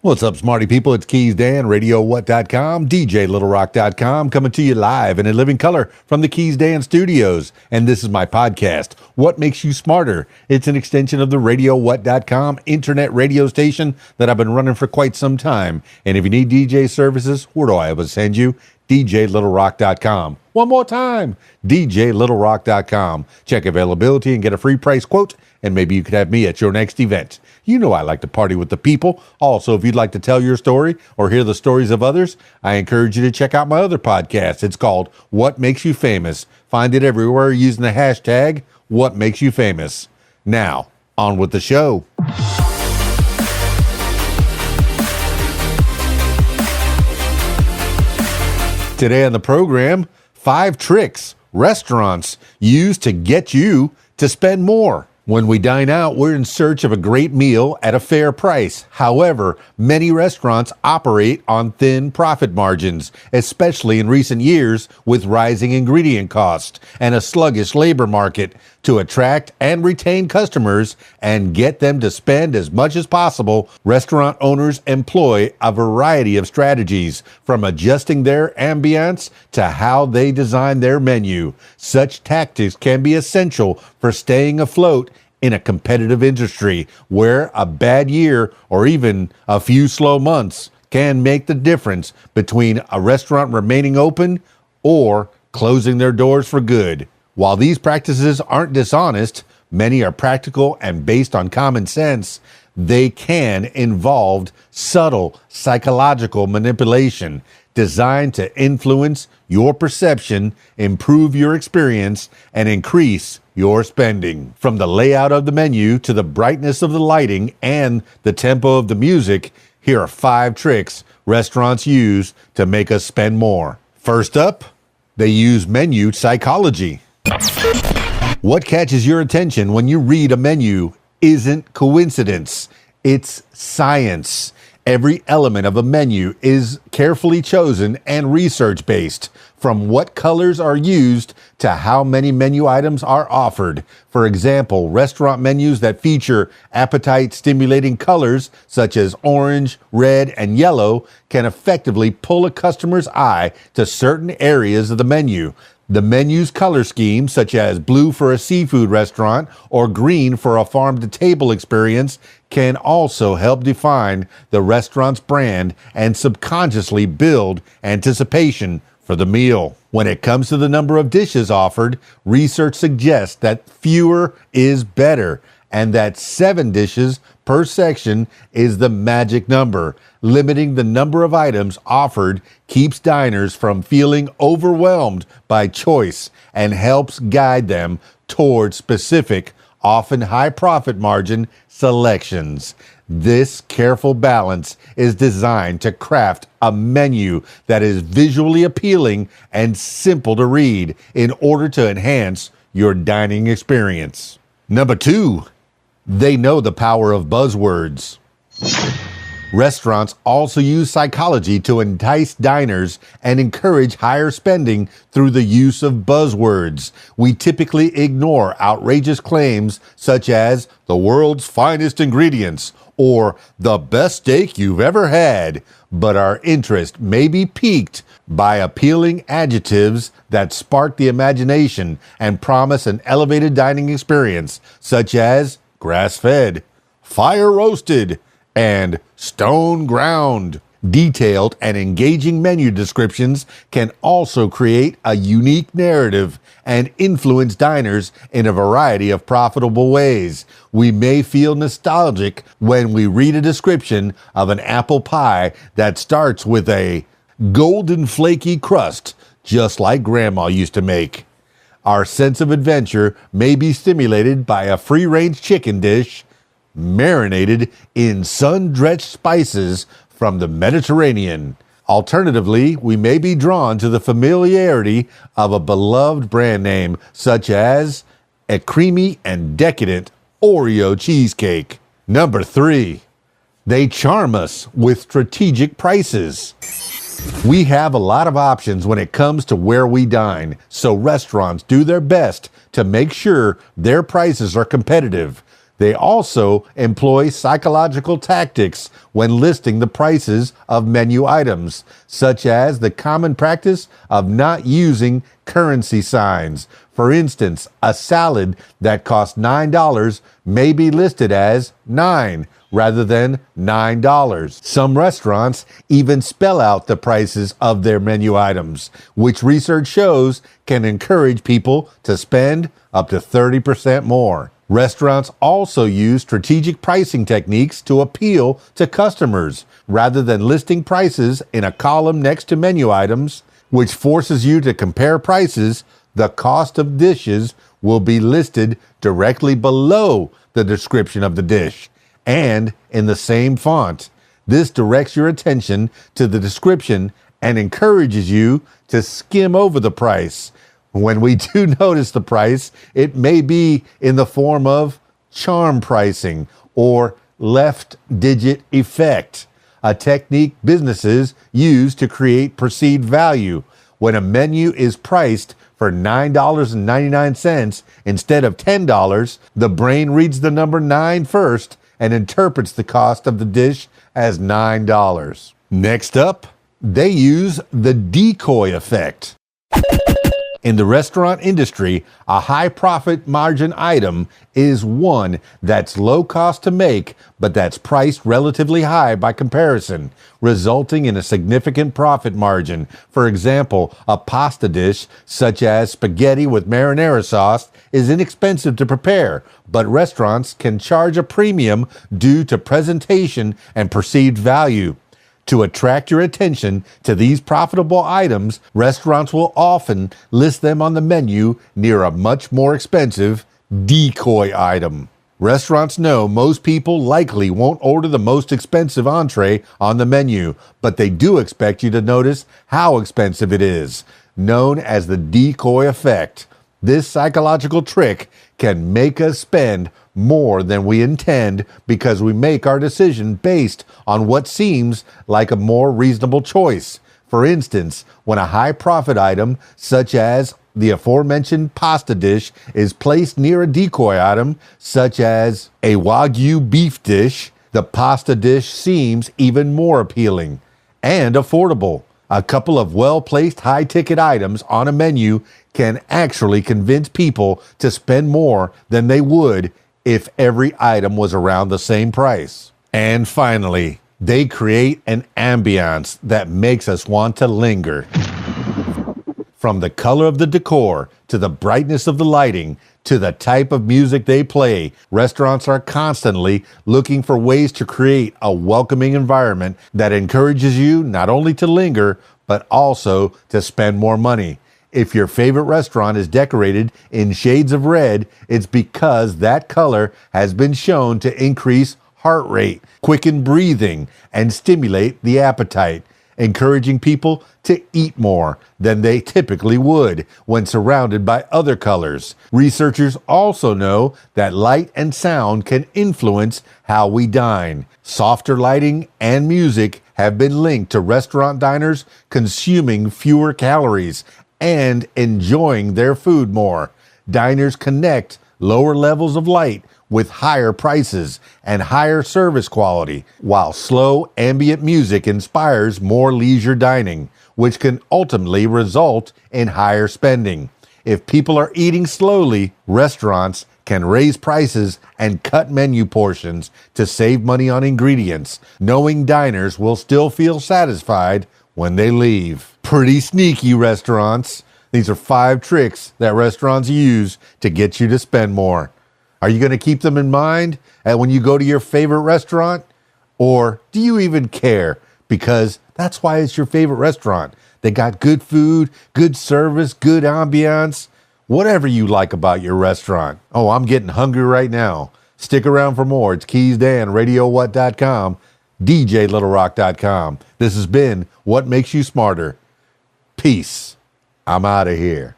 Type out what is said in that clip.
What's up, smarty people? It's KeysDAN, RadioWhat.com, DJLittleRock.com, coming to you live and in living color from the KeysDAN studios. And this is my podcast, What Makes You Smarter? It's an extension of the RadioWhat.com internet radio station that I've been running for quite some time. And if you need DJ services, where do I ever send you? DJLittleRock.com. One more time, DJLittleRock.com. Check availability and get a free price quote, and maybe you could have me at your next event. You know I like to party with the people. Also, if you'd like to tell your story or hear the stories of others, I encourage you to check out my other podcast. It's called What Makes You Famous. Find it everywhere using the hashtag What Makes You Famous. Now, on with the show. Today on the program, 5 tricks restaurants use to get you to spend more. When we dine out, we're in search of a great meal at a fair price. However, many restaurants operate on thin profit margins, especially in recent years with rising ingredient costs and a sluggish labor market. To attract and retain customers and get them to spend as much as possible, restaurant owners employ a variety of strategies, from adjusting their ambiance to how they design their menu. Such tactics can be essential for staying afloat in a competitive industry where a bad year or even a few slow months can make the difference between a restaurant remaining open or closing their doors for good. While these practices aren't dishonest, many are practical and based on common sense. They can involve subtle psychological manipulation designed to influence your perception, improve your experience, and increase your spending. From the layout of the menu to the brightness of the lighting and the tempo of the music, here are 5 tricks restaurants use to make us spend more. First up, they use menu psychology. What catches your attention when you read a menu isn't coincidence, it's science. Every element of a menu is carefully chosen and research-based, from what colors are used to how many menu items are offered. For example, restaurant menus that feature appetite-stimulating colors such as orange, red, and yellow can effectively pull a customer's eye to certain areas of the menu. The menu's color scheme, such as blue for a seafood restaurant or green for a farm-to-table experience, can also help define the restaurant's brand and subconsciously build anticipation for the meal. When it comes to the number of dishes offered, research suggests that fewer is better, and that 7 dishes per section is the magic number. Limiting the number of items offered keeps diners from feeling overwhelmed by choice and helps guide them towards specific, often high profit margin selections. This careful balance is designed to craft a menu that is visually appealing and simple to read in order to enhance your dining experience. Number 2, they know the power of buzzwords. Restaurants also use psychology to entice diners and encourage higher spending through the use of buzzwords. We typically ignore outrageous claims such as the world's finest ingredients or the best steak you've ever had, but our interest may be piqued by appealing adjectives that spark the imagination and promise an elevated dining experience, such as grass-fed, fire-roasted, and stone ground. Detailed and engaging menu descriptions can also create a unique narrative and influence diners in a variety of profitable ways. We may feel nostalgic when we read a description of an apple pie that starts with a golden flaky crust, just like Grandma used to make. Our sense of adventure may be stimulated by a free-range chicken dish marinated in sun-drenched spices from the Mediterranean. Alternatively, we may be drawn to the familiarity of a beloved brand name, such as a creamy and decadent Oreo cheesecake. Number 3, they charm us with strategic prices. We have a lot of options when it comes to where we dine, so restaurants do their best to make sure their prices are competitive. They also employ psychological tactics when listing the prices of menu items, such as the common practice of not using currency signs. For instance, a salad that costs $9 may be listed as $9 rather than $9. Some restaurants even spell out the prices of their menu items, which research shows can encourage people to spend up to 30% more. Restaurants also use strategic pricing techniques to appeal to customers rather than listing prices in a column next to menu items, which forces you to compare prices. The cost of dishes will be listed directly below the description of the dish and in the same font. This directs your attention to the description and encourages you to skim over the price. When we do notice the price, it may be in the form of charm pricing or left digit effect, a technique businesses use to create perceived value. When a menu is priced for $9.99 instead of $10, the brain reads the number 9 first and interprets the cost of the dish as $9. Next up, they use the decoy effect. In the restaurant industry, a high profit margin item is one that's low cost to make, but that's priced relatively high by comparison, resulting in a significant profit margin. For example, a pasta dish such as spaghetti with marinara sauce is inexpensive to prepare, but restaurants can charge a premium due to presentation and perceived value. To attract your attention to these profitable items, restaurants will often list them on the menu near a much more expensive decoy item. Restaurants know most people likely won't order the most expensive entree on the menu, but they do expect you to notice how expensive it is, known as the decoy effect. This psychological trick can make us spend more than we intend because we make our decision based on what seems like a more reasonable choice. For instance, when a high profit item, such as the aforementioned pasta dish, is placed near a decoy item, such as a Wagyu beef dish, the pasta dish seems even more appealing and affordable. A couple of well-placed high-ticket items on a menu can actually convince people to spend more than they would if every item was around the same price. And finally, they create an ambiance that makes us want to linger. From the color of the decor, to the brightness of the lighting, to the type of music they play, restaurants are constantly looking for ways to create a welcoming environment that encourages you not only to linger, but also to spend more money. If your favorite restaurant is decorated in shades of red, it's because that color has been shown to increase heart rate, quicken breathing, and stimulate the appetite, encouraging people to eat more than they typically would when surrounded by other colors. Researchers also know that light and sound can influence how we dine. Softer lighting and music have been linked to restaurant diners consuming fewer calories and enjoying their food more. Diners connect lower levels of light with higher prices and higher service quality, while slow ambient music inspires more leisure dining, which can ultimately result in higher spending. If people are eating slowly, restaurants can raise prices and cut menu portions to save money on ingredients, knowing diners will still feel satisfied when they leave. Pretty sneaky, restaurants. These are 5 tricks that restaurants use to get you to spend more. Are you going to keep them in mind when you go to your favorite restaurant? Or do you even care? Because that's why it's your favorite restaurant. They got good food, good service, good ambiance, whatever you like about your restaurant. Oh, I'm getting hungry right now. Stick around for more. It's KeysDAN, RadioWhat.com, DJLittleRock.com. This has been What Makes You Smarter. Peace. I'm out of here.